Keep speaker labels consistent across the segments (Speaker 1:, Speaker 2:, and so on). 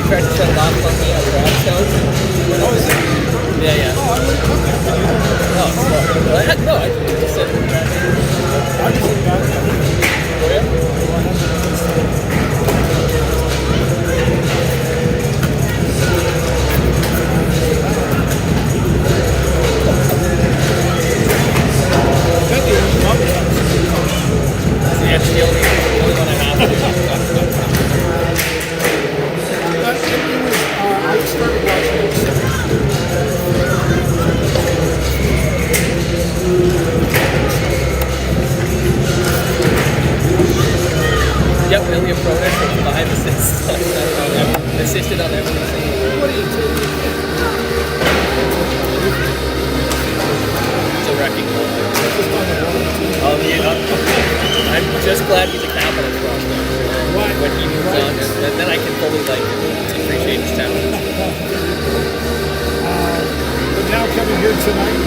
Speaker 1: tried to shut it off on me at Rob's house.
Speaker 2: Oh, is it?
Speaker 1: Yeah.
Speaker 2: Oh, I would cook it.
Speaker 1: Well, I just said it.
Speaker 2: I just got it.
Speaker 1: Oh, yeah? Yeah, it's the only one I have.
Speaker 2: I started watching it.
Speaker 1: Yep, William Pronis with 5 assists. Assisted on everything.
Speaker 2: What do you do?
Speaker 1: It's a wrecking ball. Oh, yeah. I'm just glad he's a Capitals prospect. When he moves on, and then I can fully appreciate his talent.
Speaker 2: But now coming here tonight,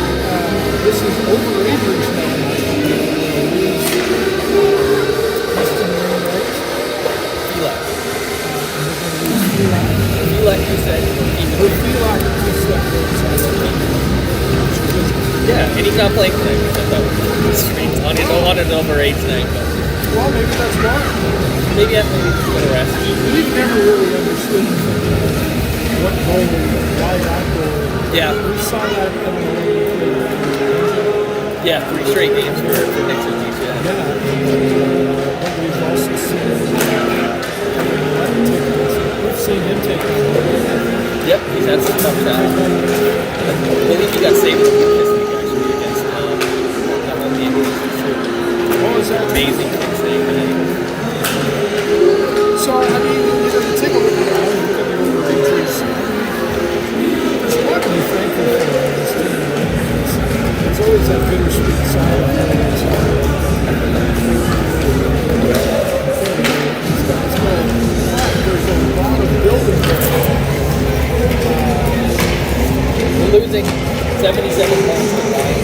Speaker 2: this is overrated tonight.
Speaker 1: Like you said, yeah, and he's not playing tonight. On his over 8 tonight.
Speaker 2: Well, maybe that's why.
Speaker 1: Maybe after the rest.
Speaker 2: We've never really understood what goal, why that goal.
Speaker 1: Yeah.
Speaker 2: We saw that in the
Speaker 1: yeah, 3 straight games for Nixon.
Speaker 2: Yeah. But we've also seen we've seen him take it.
Speaker 1: Yep, he's had some tough shots. I believe he got saved this week actually against the home game.
Speaker 2: Oh, is that
Speaker 1: amazing save?
Speaker 2: So, I mean, you take a look at that, look at the overages. There's a lot to be thankful for in this team. There's always that bittersweet side of it. There's a lot of building there.
Speaker 1: We're losing 77 points to Ryan.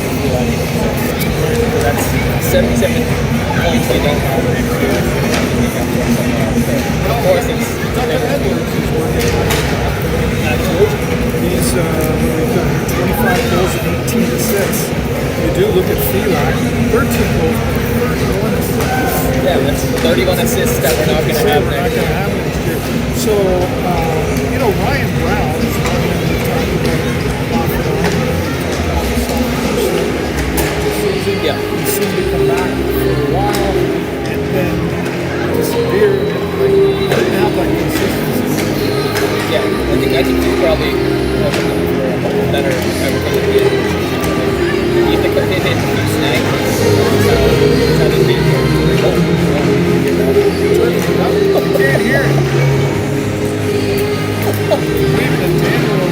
Speaker 1: So that's 77 points we don't have. Of course, it's
Speaker 2: Edwards is working.
Speaker 1: absolutely.
Speaker 2: He's 25 goals and 18 assists. You do look at Felak, 13 goals, 31 assists.
Speaker 1: Yeah, that's 31 assists that we're not going to have next year.
Speaker 2: So, Ryan Brown is one that we talked about season.
Speaker 1: Yeah.
Speaker 2: He seemed to come back for a while and then disappeared. He didn't have that consistency.
Speaker 1: Yeah, I think he's probably hoping for a better everything at the end. If they could hit a few snags, that's how they beat him.
Speaker 2: You can't hear it. Even a 10-year-old.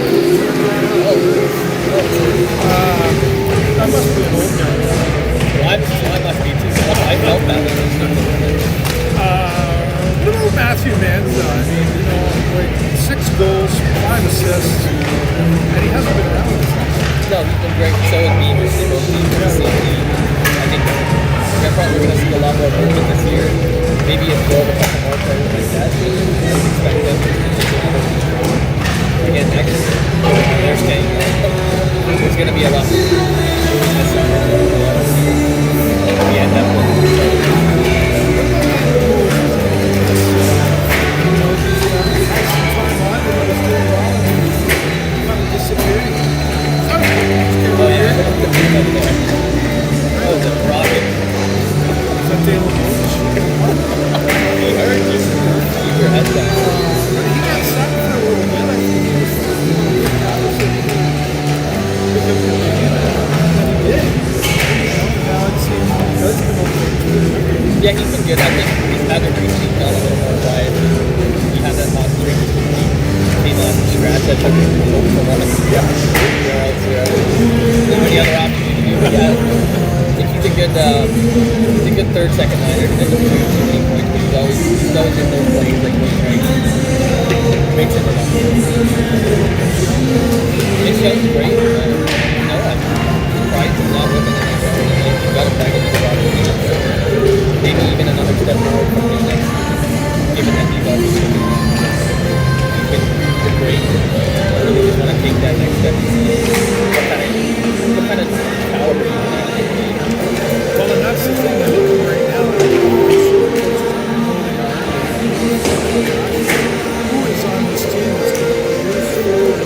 Speaker 2: That must be an old guy.
Speaker 1: Well, I must be too. I felt that when I was
Speaker 2: little Matthew Manza, I mean, like 6 goals, 5 assists, and he hasn't been around.
Speaker 1: No, he's been great. So has Beavers. They both I think they're probably going to see a lot more movement this year. Maybe involve a couple more players like that. I expect them to again next year. They're staying. There's going to be a lot. We end up with. Oh yeah, oh the rocket. He heard you. Keep your head down.
Speaker 2: He got sucked for a little bit. I think he was
Speaker 1: yeah, he's been good. I think he's had a recently done a little more quiet. He had that hot streak. Came on from scratch. I took him for one of the many other options you can do. Yeah, I think he's a good third, second liner. He doesn't shoot too many points, but he's always in those plays like when he makes it enough. It sounds great. I'm surprised he's not with an NHL. He's got a bag of maybe even another step forward from him next year, given that he's obviously been take that next step? What kind of caliber do you need?
Speaker 2: Well, and that's the thing that we're looking right now. Who is on this team that's going to produce forward?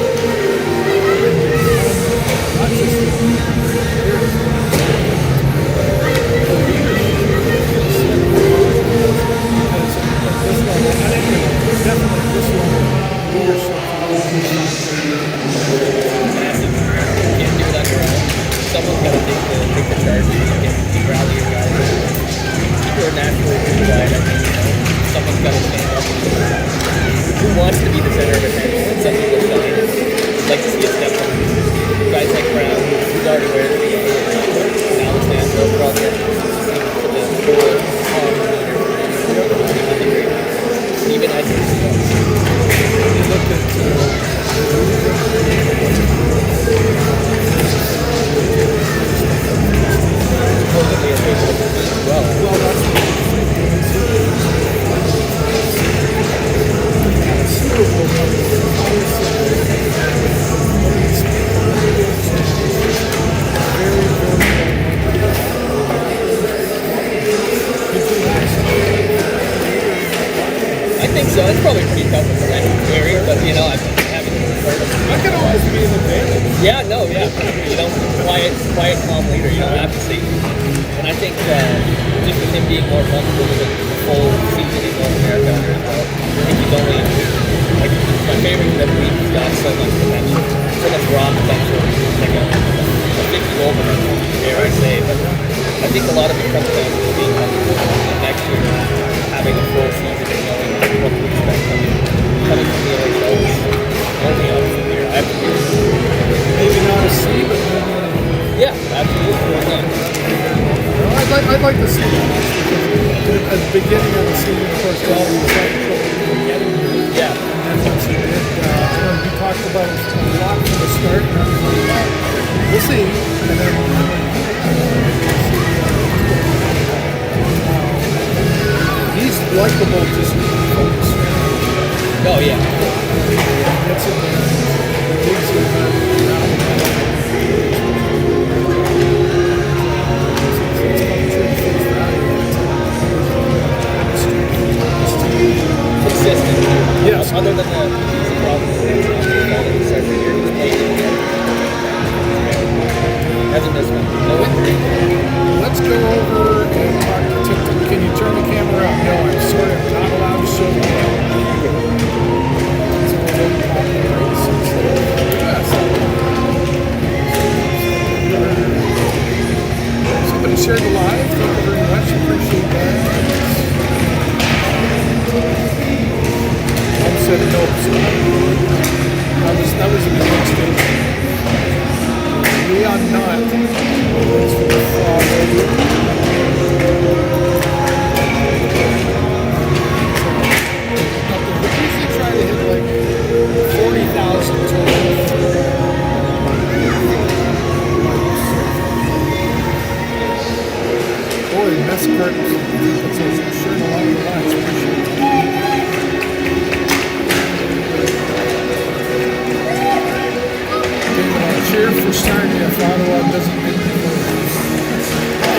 Speaker 2: Not just the players, the leadership. Because at this level, I think definitely at this level, leadership.
Speaker 1: Massive. You can't do it on your own. Someone's got to take the charge. You rally your guys. People are naturally pretty quiet. I think someone's got to stand up. Who wants to be the center of attention? And some people shine. I'd like to see a step up. Guys like Brown, who's already wearing the Alexander, probably put the full arm leader. Even I think
Speaker 2: You look at
Speaker 1: supposedly a big as well.
Speaker 2: well, that's what I'm thinking. Super Bowl
Speaker 1: I think so. It's probably pretty tough in that area, but you know, I haven't heard of
Speaker 2: that could always be an advantage.
Speaker 1: Yeah, no, yeah. You know, quiet, calm leader. You don't have to say. And I think just with him being more comfortable with the full season in North America under as well, I think he's only, like, my favorite that he's got so much potential, so much raw potential, like a big goal potential, dare I say. But I think a lot of it comes down to being comfortable and next year having a full season and knowing what to expect from him. Coming from the NHL, only up from here. I have to do
Speaker 2: Maybe not a C, but maybe
Speaker 1: yeah, absolutely. Why not?
Speaker 2: I'd like to see that. At the beginning of the season, of course, all these getting here.
Speaker 1: Yeah.
Speaker 2: And then once he did, we talked about it a lot from the start. And I was like, well, we'll see. And then he's likable just folks.
Speaker 1: Oh, yeah.
Speaker 2: That's it. Leagues are
Speaker 1: Consistent.
Speaker 2: yes.
Speaker 1: Other than the problem with the second year, he's played it. Hasn't missed one. No injury.
Speaker 2: Let's go over and talk to Tim. Can you turn the camera up? No, I'm sorry, I'm not allowed to show the camera. Somebody shared the live. Thank you very much. Appreciate that. I said no. That was a good mistake. We are not. Thanks for the follow. We usually try to hit like 40,000 total. Boy, mess curtains. It's sure along the lines. Appreciate it. Cheer for Sarnia if Ottawa doesn't make the playoffs.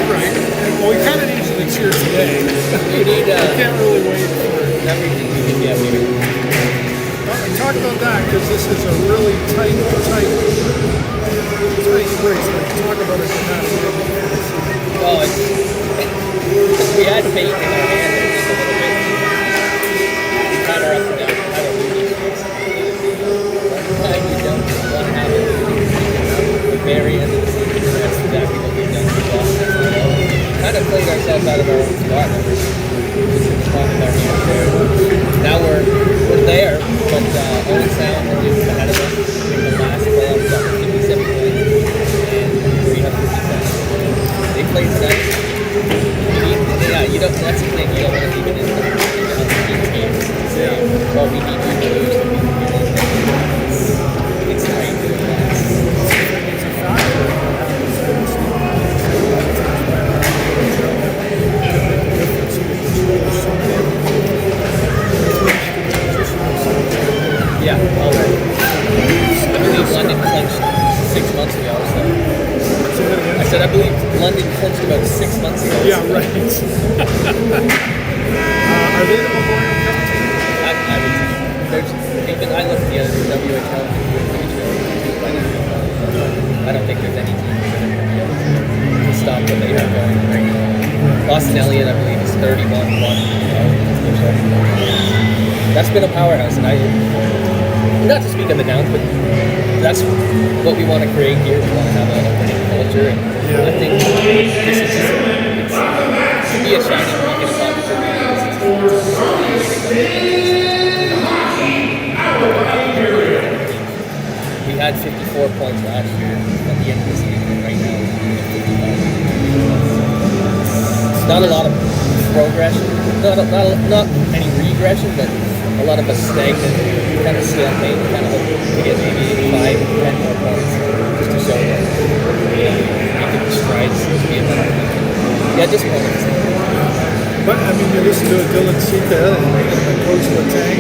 Speaker 2: Right. Well, we kind of need you to cheer today.
Speaker 1: You need
Speaker 2: We can't really wait for
Speaker 1: everything you can get. Maybe.
Speaker 2: talk about that because this is a really tight race. Like, talk about it dramatically.
Speaker 1: Oh, we had faith in our hands just a little bit. We kind of up and down. I don't really. Sometimes we don't want to have it. The very end of the season, that's exactly what we've done for Boston. Kind of played ourselves out of our own spot. Now we're there, but Owen Sound is ahead of us. In the last playoff, we got 57 points, and we have 57. They played tonight. You don't. That's the thing. You don't want to leave it in the games. Say, well, we need to lose. It's tight.
Speaker 2: It's a factor.
Speaker 1: Yeah, all right. I believe London clinched 6 months ago. So
Speaker 2: Say that again?
Speaker 1: I said I believe London clinched about 6 months ago.
Speaker 2: Yeah,
Speaker 1: so
Speaker 2: right. Are they the Memorial Cup team?
Speaker 1: I would. There's even I looked at the other WHL. I don't think there's any team that can stop what they have going right now. Boston Elliott, I believe, is 31-1. That's been a powerhouse, and not to speak on the downs, but that's what we want to create here. We want to have a winning culture, and I think this is just to be a shining beacon of we had 54 points last year at the end of the season, and right now it's not a lot of progression, not any regression, but a lot of a stagnant kind of stalemate, kind of to get maybe 5-10 more points just to show that making strides to be a better team. Yeah, disappointing.
Speaker 2: But I mean, you listen to Dylan Sika and Coach Letang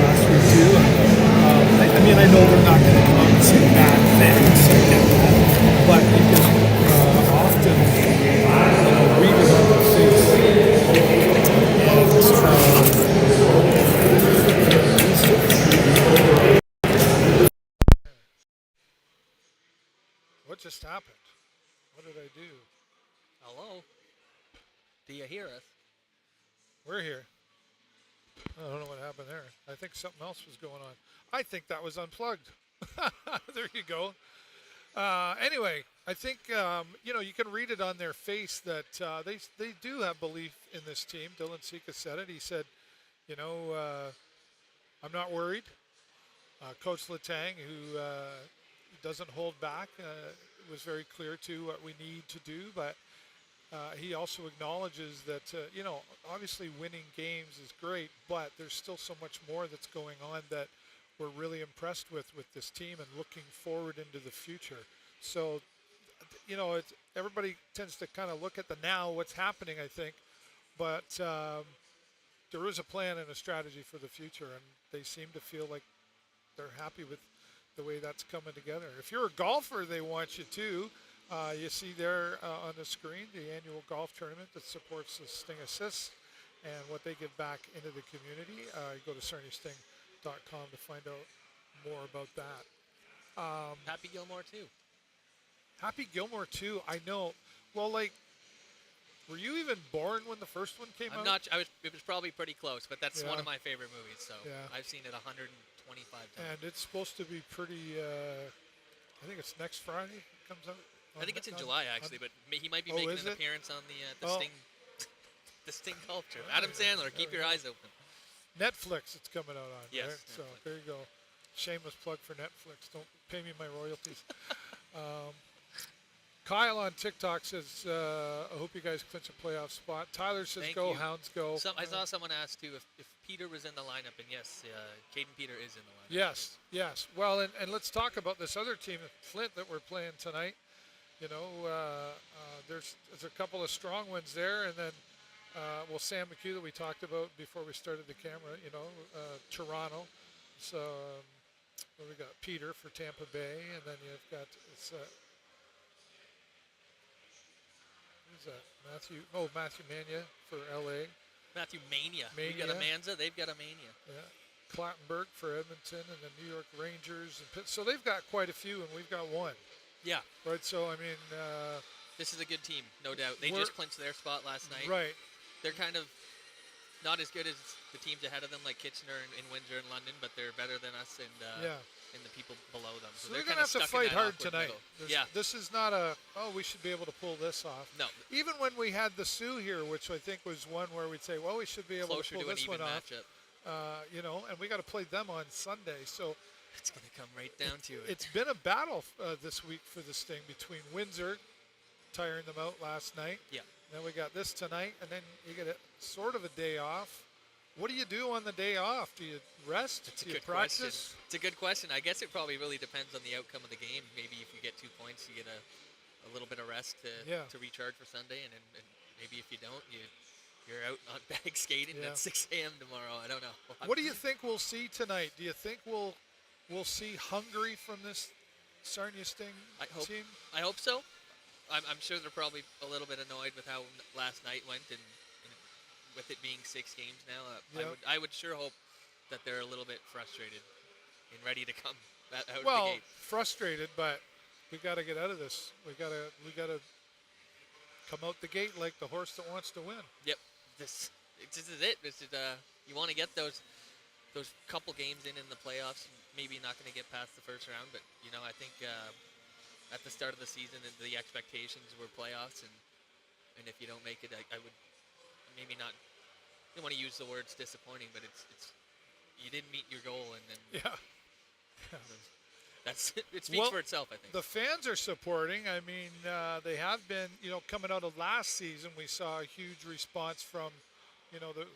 Speaker 2: last week too. I mean, I know they're not going to come out and say bad things, I get that, but you can often read it on their face. What just happened? What did I do?
Speaker 1: Hello? Do you hear us?
Speaker 2: We're here. I don't know what happened there. I think something else was going on. I think that was unplugged. There you go. Anyway, I think you can read it on their face that they do have belief in this team. Dylan Sika said it. He said, I'm not worried. Coach Letang, who doesn't hold back, was very clear to what we need to do, but he also acknowledges that, obviously winning games is great, but there's still so much more that's going on that we're really impressed with this team and looking forward into the future. So, everybody tends to kind of look at the now, what's happening, I think, but there is a plan and a strategy for the future, and they seem to feel like they're happy with the way that's coming together. If you're a golfer, they want you to. You see there on the screen the annual golf tournament that supports the Sting Assists and what they give back into the community. You go to sarniasting.com to find out more about that.
Speaker 1: Happy Gilmore too.
Speaker 2: Happy Gilmore too. I know. Well, were you even born when the first one came out?
Speaker 3: I'm not. It was probably pretty close, but that's one of my favorite movies. So
Speaker 2: Yeah.
Speaker 3: I've seen it 125 times.
Speaker 2: And it's supposed to be pretty. I think it's next Friday. It comes out.
Speaker 3: I think it's in July actually, but he might be
Speaker 2: Oh,
Speaker 3: making
Speaker 2: is
Speaker 3: an
Speaker 2: it?
Speaker 3: appearance on the
Speaker 2: Oh.
Speaker 3: Sting, the Sting culture. Adam Sandler, keep your eyes open.
Speaker 2: Netflix. It's coming out on.
Speaker 3: Yes,
Speaker 2: Right? So
Speaker 3: Netflix.
Speaker 2: there you go. Shameless plug for Netflix. Don't pay me my royalties. Kyle on TikTok says, I hope you guys clinch a playoff spot. Tyler says,
Speaker 3: Thank
Speaker 2: go,
Speaker 3: you.
Speaker 2: Hounds, go.
Speaker 3: I saw someone ask too if Peter was in the lineup, and yes, Caden Peter is in the lineup.
Speaker 2: Yes. Well, and let's talk about this other team, Flint, that we're playing tonight. There's a couple of strong ones there, and then, Sam McHugh that we talked about before we started the camera, Toronto. So we got Peter for Tampa Bay, and then you've got who's that? Matthew Mania for LA.
Speaker 3: Matthew Mania.
Speaker 2: Mania.
Speaker 3: We got a Manza. They've got a Mania.
Speaker 2: Yeah. Clattenburg for Edmonton, and the New York Rangers. So they've got quite a few, and we've got one.
Speaker 3: Yeah.
Speaker 2: Right. So I mean,
Speaker 3: this is a good team, no doubt. They just clinched their spot last night.
Speaker 2: Right.
Speaker 3: They're kind of not as good as the teams ahead of them, like Kitchener and Windsor and London, but they're better than us and the people below them.
Speaker 2: So they're going to have to fight hard tonight. This is not we should be able to pull this off.
Speaker 3: No.
Speaker 2: Even when we had the Sioux here, which I think was one where we'd say, well, we should be able
Speaker 3: Closer
Speaker 2: to pull this one off.
Speaker 3: matchup.
Speaker 2: And we got to play them on Sunday. So
Speaker 3: it's going to come right down to it.
Speaker 2: It's been a battle this week for the Sting between Windsor tiring them out last night.
Speaker 3: Yeah.
Speaker 2: Then we got this tonight, and then you get a sort of a day off. What do you do on the day off? Do you rest?
Speaker 3: It's a
Speaker 2: do you
Speaker 3: good
Speaker 2: practice?
Speaker 3: question. It's a good question. I guess it probably really depends on the outcome of the game. Maybe if you get 2 points, you get a little bit of rest to recharge for Sunday, and maybe if you don't, you're out on bag skating at 6 a.m. tomorrow. I don't know.
Speaker 2: What do you think we'll see tonight? Do you think we'll we'll see hungry from this Sarnia Sting team?
Speaker 3: I hope so. I'm sure they're probably a little bit annoyed with how last night went, and with it being 6 games now. I would sure hope that they're a little bit frustrated and ready to come out of the gate.
Speaker 2: Frustrated, but we got to get out of this. We got to come out the gate like the horse that wants to win.
Speaker 3: Yep, this is it. You want to get those couple games in the playoffs. Maybe not going to get past the first round, but I think at the start of the season, the expectations were playoffs, and if you don't make it, I would maybe not. I don't want to use the words disappointing, but it's you didn't meet your goal, and then it speaks for itself, I think.
Speaker 2: The fans are supporting. I mean, they have been. Coming out of last season, we saw a huge response from, the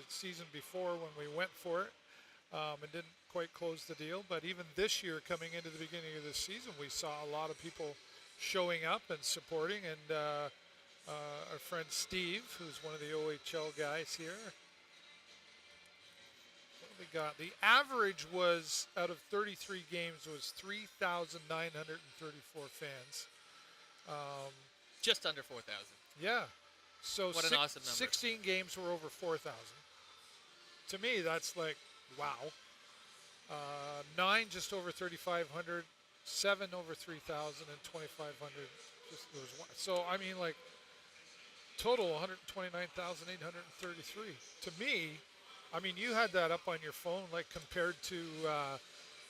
Speaker 2: season before when we went for it, and didn't quite close the deal. But even this year, coming into the beginning of this season, we saw a lot of people showing up and supporting. And our friend Steve, who's one of the OHL guys here. We got the average was out of 33 games was 3,934 fans.
Speaker 3: Just under 4,000.
Speaker 2: Yeah. So
Speaker 3: what an awesome number.
Speaker 2: 16 games were over 4,000. To me, that's like, wow. 9 just over 3,500, 7 over 3,000, and 2,500. There was one. So, I mean, like, total 129,833. To me, I mean, you had that up on your phone, like compared to,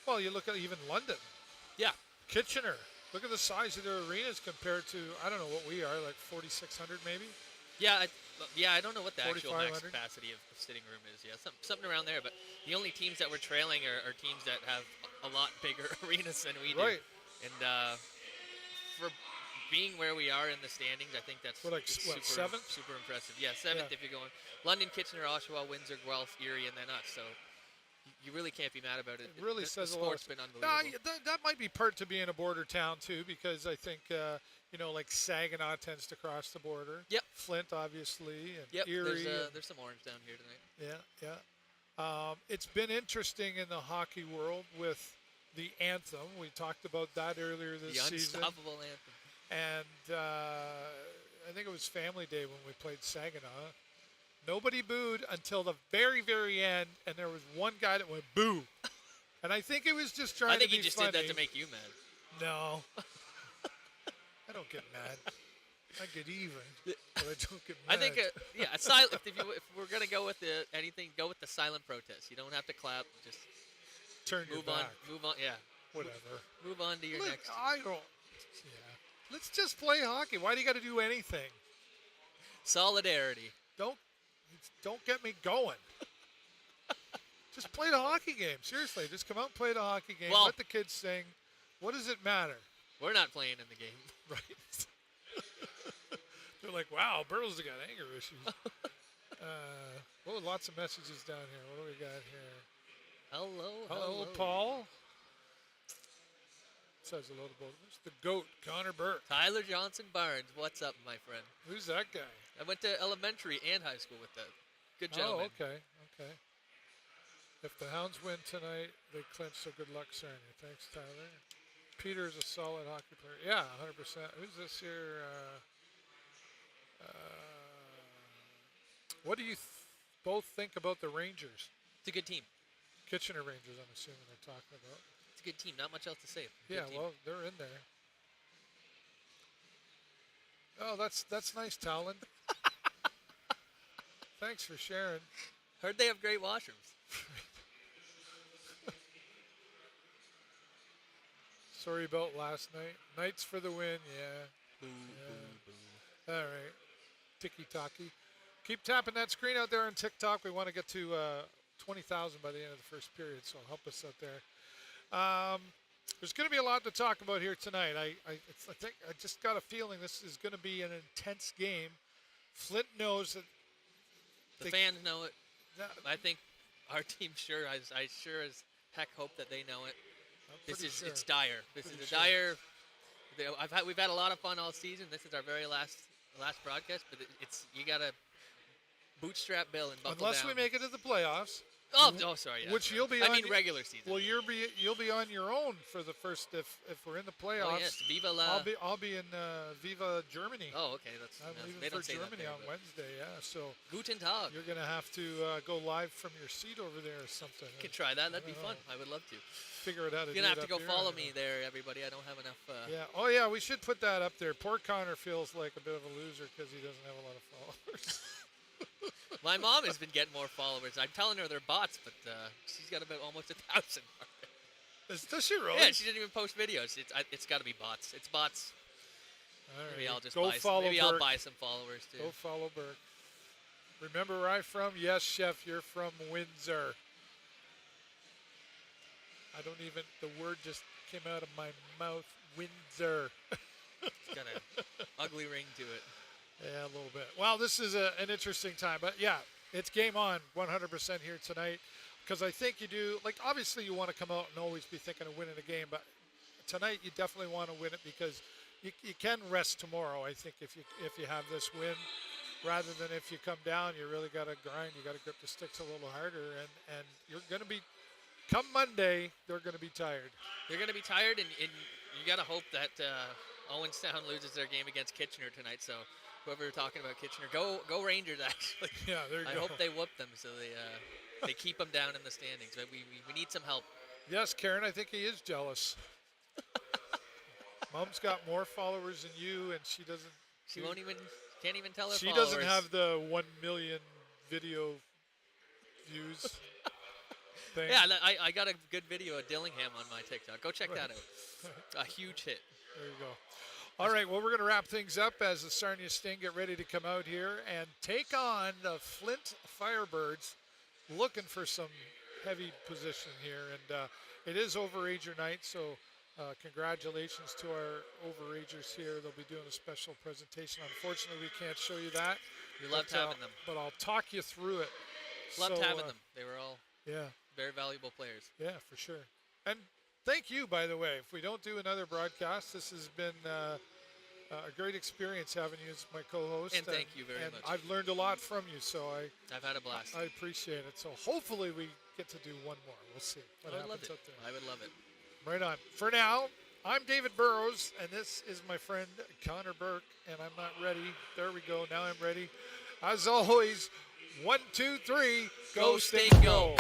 Speaker 2: you look at even London.
Speaker 3: Yeah.
Speaker 2: Kitchener. Look at the size of their arenas compared to, I don't know what we are, like 4,600 maybe?
Speaker 3: Yeah, I don't know what the actual max capacity of the sitting room is. Yeah, something around there. But the only teams that we're trailing are teams that have a lot bigger arenas than we do.
Speaker 2: Right.
Speaker 3: And for being where we are in the standings, I think that's
Speaker 2: seventh?
Speaker 3: Super impressive. Yeah, 7th if you're going London, Kitchener, Oshawa, Windsor, Guelph, Erie, and then us. So you really can't be mad about it.
Speaker 2: It really says a lot.
Speaker 3: The sport's been unbelievable.
Speaker 2: That might be part to being a border town too, because I think like Saginaw tends to cross the border.
Speaker 3: Yep.
Speaker 2: Flint, obviously, and
Speaker 3: yep.
Speaker 2: Erie.
Speaker 3: There's some orange down here tonight.
Speaker 2: Yeah. It's been interesting in the hockey world with the anthem. We talked about that earlier this season.
Speaker 3: The unstoppable anthem.
Speaker 2: And I think it was Family Day when we played Saginaw. Nobody booed until the very, very end, and there was one guy that went boo. And I think it was just trying to be funny.
Speaker 3: I think he just did that to make you mad.
Speaker 2: No. I don't get mad. I get even, but I don't get mad.
Speaker 3: I think, if we're going to go with anything, go with the silent protest. You don't have to clap. Just
Speaker 2: turn your back.
Speaker 3: Move on, yeah.
Speaker 2: Whatever.
Speaker 3: Move on to your next.
Speaker 2: Let's just play hockey. Why do you got to do anything?
Speaker 3: Solidarity.
Speaker 2: Don't get me going. Just play the hockey game. Seriously, just come out and play the hockey game. Let the kids sing. What does it matter?
Speaker 3: We're not playing in the game.
Speaker 2: Right. They're like, wow, Burrows has got anger issues. Lots of messages down here. What do we got here? Hello, Paul. Says hello to both of us. The GOAT, Connor Burke.
Speaker 3: Tyler Johnson Barnes. What's up, my friend?
Speaker 2: Who's that guy?
Speaker 3: I went to elementary and high school with that. Good gentleman.
Speaker 2: Oh, okay. If the Hounds win tonight, they clinch, so good luck, Sarnia. Thanks, Tyler. Peter's a solid hockey player. Yeah, 100%. Who's this here? What do you both think about the Rangers?
Speaker 3: It's a good team.
Speaker 2: Kitchener Rangers, I'm assuming they're talking about.
Speaker 3: It's a good team. Not much else to say.
Speaker 2: They're in there. Oh, that's nice, Talon. Thanks for sharing.
Speaker 3: Heard they have great washrooms.
Speaker 2: Sorry about last night. Knights for the win, yeah.
Speaker 3: Boo, boo.
Speaker 2: All right. Tiki-taki. Keep tapping that screen out there on TikTok. We want to get to 20,000 by the end of the first period, so help us out there. There's going to be a lot to talk about here tonight. I think I just got a feeling this is going to be an intense game. Flint knows that.
Speaker 3: The fans know it. I think our team I sure as heck hope that they know it. It's dire. This is a dire. We've had a lot of fun all season. This is our very last broadcast, but you got to bootstrap Bill and buckle
Speaker 2: Unless
Speaker 3: down.
Speaker 2: we make it to the playoffs.
Speaker 3: Oh, sorry. Yeah,
Speaker 2: Which
Speaker 3: sorry.
Speaker 2: you'll be
Speaker 3: I
Speaker 2: on
Speaker 3: mean
Speaker 2: y-
Speaker 3: regular season.
Speaker 2: Well, you'll be on your own for the first if we're in the playoffs.
Speaker 3: Oh yes, Viva la.
Speaker 2: I'll be in Viva Germany.
Speaker 3: Oh, okay. That's.
Speaker 2: I'm
Speaker 3: no,
Speaker 2: leaving
Speaker 3: they
Speaker 2: for
Speaker 3: don't say
Speaker 2: Germany
Speaker 3: that there,
Speaker 2: on
Speaker 3: but-
Speaker 2: Wednesday. Yeah, so
Speaker 3: Guten Tag.
Speaker 2: you're gonna have to go live from your seat over there or something.
Speaker 3: You can try that. That'd be
Speaker 2: I don't
Speaker 3: fun.
Speaker 2: know.
Speaker 3: I would love to.
Speaker 2: Figure it out.
Speaker 3: You're gonna have to go follow me there, everybody. I don't have enough.
Speaker 2: Yeah. Oh yeah, we should put that up there. Poor Connor feels like a bit of a loser because he doesn't have a lot of followers.
Speaker 3: My mom has been getting more followers. I'm telling her they're bots, but she's got about almost 1,000.
Speaker 2: Does she really?
Speaker 3: Yeah, she didn't even post videos. It's got to be bots. It's bots.
Speaker 2: All right.
Speaker 3: Maybe I'll just
Speaker 2: go
Speaker 3: buy.
Speaker 2: follow
Speaker 3: Maybe
Speaker 2: Burke.
Speaker 3: I'll buy some followers too.
Speaker 2: Go follow Burke. Remember where I'm from? Yes, Chef, you're from Windsor. I don't even, the word just came out of my mouth. Windsor.
Speaker 3: It's got an ugly ring to it.
Speaker 2: Yeah, a little bit. Well, this is an interesting time. But yeah, it's game on 100% here tonight. Because I think you do, like obviously you want to come out and always be thinking of winning a game. But tonight you definitely want to win it because you can rest tomorrow, I think, if you have this win. Rather than if you come down, you really got to grind. You got to grip the sticks a little harder. And you're going to be, come Monday, they're going to be tired.
Speaker 3: They're going to be tired, and you got to hope that Owenstown loses their game against Kitchener tonight. So whoever you're talking about, Kitchener, go Rangers, actually.
Speaker 2: Yeah, there you
Speaker 3: I
Speaker 2: go.
Speaker 3: hope they whoop them so they keep them down in the standings. But we need some help.
Speaker 2: Yes, Karen, I think he is jealous. Mom's got more followers than you, and she doesn't.
Speaker 3: She can't even tell her
Speaker 2: She
Speaker 3: followers.
Speaker 2: doesn't have the 1 million video views thing.
Speaker 3: Yeah, I got a good video of Dillingham on my TikTok. Go check that out. A huge hit.
Speaker 2: There you go. All right, well, we're going to wrap things up as the Sarnia Sting get ready to come out here and take on the FLINT Firebirds, looking for some heavy position here. And it is Overager night, so congratulations to our Overagers here. They'll be doing a special presentation. Unfortunately, we can't show you that.
Speaker 3: We loved having them.
Speaker 2: But I'll talk you through it.
Speaker 3: Loved
Speaker 2: So,
Speaker 3: having them. They were all
Speaker 2: Yeah.
Speaker 3: very valuable players.
Speaker 2: Yeah, for sure. And thank you, by the way. If we don't do another broadcast, this has been a great experience having you as my co-host.
Speaker 3: And thank you very much.
Speaker 2: I've learned a lot from you, so
Speaker 3: I've had a blast.
Speaker 2: I appreciate it. So hopefully we get to do one more. We'll see what
Speaker 3: I would love
Speaker 2: happens
Speaker 3: it.
Speaker 2: out there.
Speaker 3: I would love it.
Speaker 2: Right on. For now, I'm David Burrows, and this is my friend Connor Burke, and I'm not ready. There we go. Now I'm ready. As always, 1, 2, 3,
Speaker 3: Go
Speaker 2: Sting,
Speaker 3: Sting, go.